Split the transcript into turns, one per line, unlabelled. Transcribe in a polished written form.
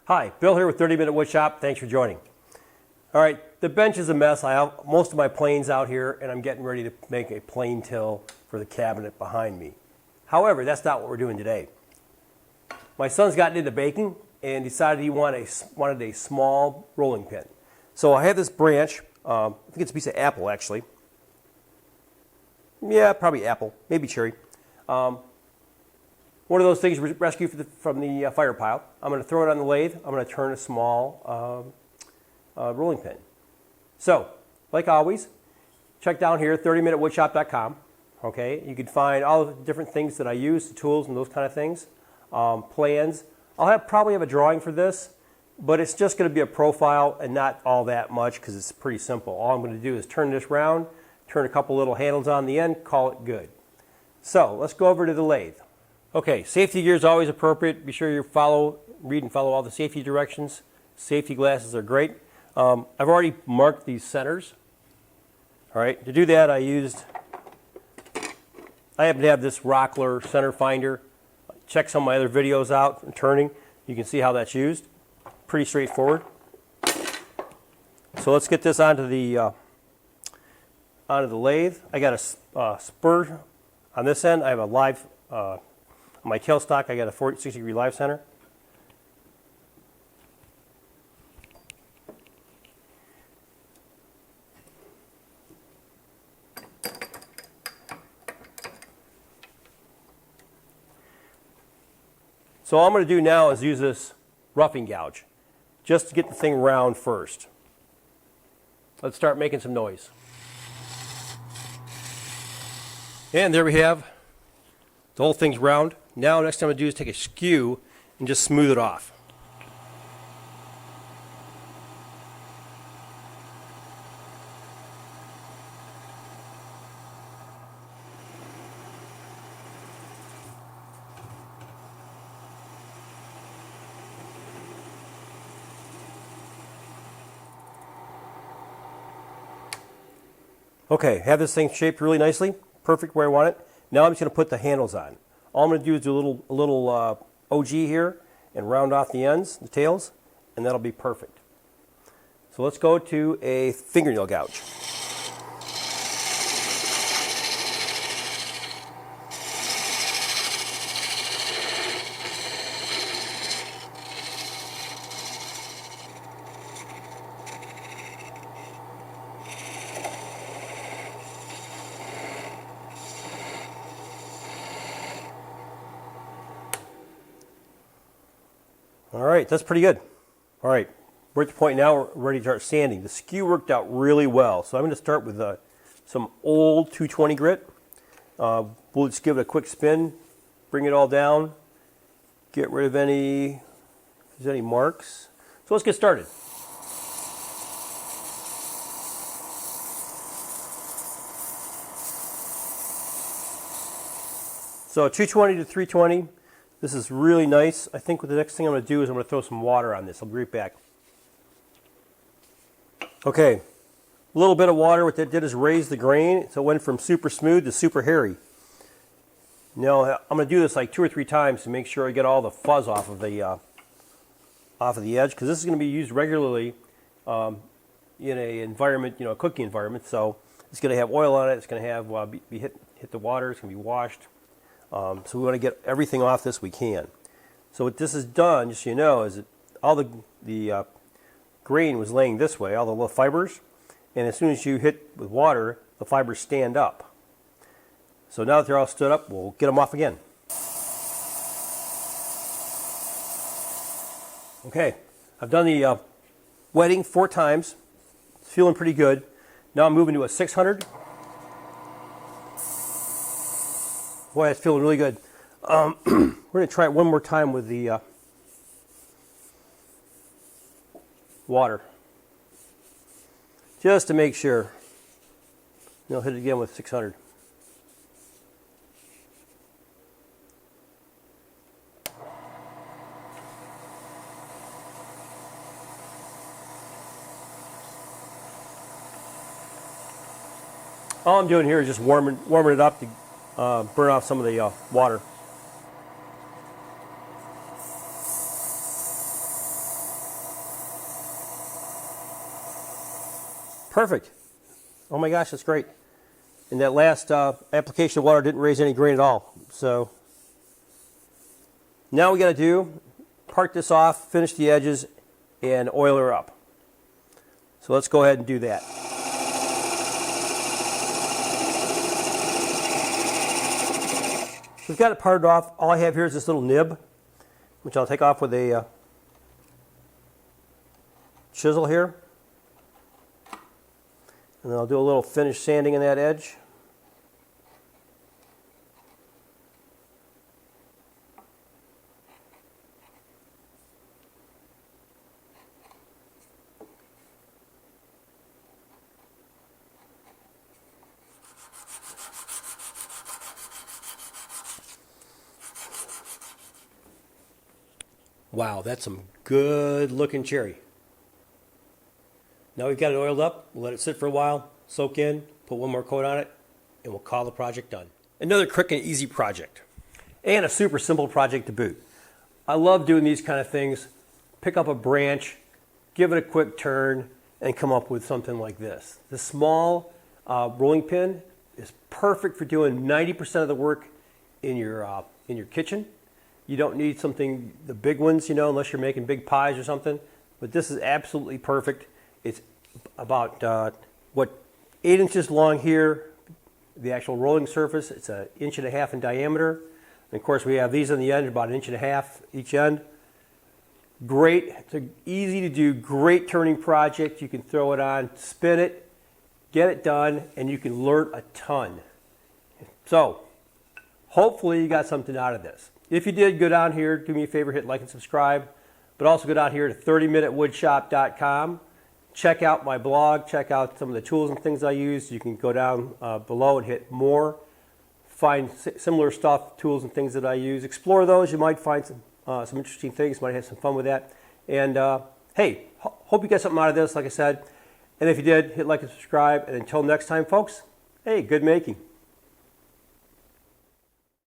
Hi, Bill here with 30 Minute Wood Shop. Thanks for joining. All right, the bench is a mess. I have most of my planes out here, and I'm getting ready to make a plane till for the cabinet behind me. However, that's not what we're doing today. My son's gotten into baking and decided he wanted a small rolling pin. So I have this branch. I think it's a piece of apple, actually. Yeah, probably apple, maybe cherry. One of those things rescued from the fire pile. I'm going to throw it on the lathe. I'm going to turn a small rolling pin. So, like always, check down here, 30minutewoodshop.com. Okay, you can find all the different things that I use, the tools and those kind of things, plans. I'll probably have a drawing for this, but it's just going to be a profile and not all that much because it's pretty simple. All I'm going to do is turn this round, turn a couple little handles on the end, call it good. So, let's go over to the lathe. Okay, safety gear is always appropriate. Be sure you read and follow all the safety directions. Safety glasses are great. I've already marked these centers. All right, to do that I happen to have this Rockler center finder. Check some of my other videos out and turning. You can see how that's used. Pretty straightforward. So let's get this onto the lathe. I got a spur on this end. I have a live on my tailstock. I got a 60-degree live center. So all I'm going to do now is use this roughing gouge just to get the thing round first. Let's start making some noise. And there we have the whole thing's round. Now next thing I'm going to do is take a skew and just smooth it off. Okay, have this thing shaped really nicely, perfect where I want it. Now I'm just going to put the handles on. All I'm going to do is do a little OG here and round off the ends, the tails, and that'll be perfect. So let's go to a fingernail gouge. All right, that's pretty good. All right, we're at the point now we're ready to start sanding. The skew worked out really well, so I'm going to start with some old 220 grit. We'll just give it a quick spin, bring it all down, get rid of if there's any marks. So let's get started. So 220 to 320. This is really nice. I think what the next thing I'm going to do is I'm going to throw some water on this. I'll be right back. Okay, a little bit of water. What that did is raise the grain, so it went from super smooth to super hairy. Now I'm going to do this like 2 or 3 times to make sure I get all the fuzz off of the edge, because this is going to be used regularly in a environment, a cooking environment. So it's going to have oil on it. It's going to have hit the water. It's going to be washed. So we want to get everything off this we can. So what this has done, just so you know, is that all the grain was laying this way, all the little fibers, and as soon as you hit with water, the fibers stand up. So now that they're all stood up, we'll get them off again. Okay, I've done the wetting 4 times. It's feeling pretty good. Now I'm moving to a 600. Boy, that's feeling really good. We're going to try it one more time with the water, just to make sure. I'll hit it again with 600. All I'm doing here is just warming it up to burn off some of the water. Perfect. Oh my gosh, that's great. And that last application of water didn't raise any grain at all. So now we got to do, part this off, finish the edges, and oil her up. So let's go ahead and do that. We've got it parted off. All I have here is this little nib, which I'll take off with a chisel here. And then I'll do a little finish sanding in that edge. Wow, that's some good looking cherry. Now we've got it oiled up, we'll let it sit for a while, soak in, put one more coat on it, and we'll call the project done. Another quick and easy project, and a super simple project to boot. I love doing these kind of things. Pick up a branch, give it a quick turn, and come up with something like this. The small rolling pin is perfect for doing 90% of the work in your kitchen. You don't need something, the big ones, unless you're making big pies or something. But this is absolutely perfect. It's about 8 inches long here, the actual rolling surface. It's 1.5 inches in diameter. And of course, we have these on the end, about 1.5 inches each end. Great, it's an easy to do, great turning project. You can throw it on, spin it, get it done, and you can learn a ton. So, hopefully you got something out of this. If you did, go down here, do me a favor, hit like and subscribe, but also go down here to 30minutewoodshop.com. Check out my blog, check out some of the tools and things I use. You can go down below and hit more, find similar stuff, tools and things that I use. Explore those, you might find some interesting things, might have some fun with that. And hey, hope you got something out of this, like I said. And if you did, hit like and subscribe. And until next time, folks, hey, good making.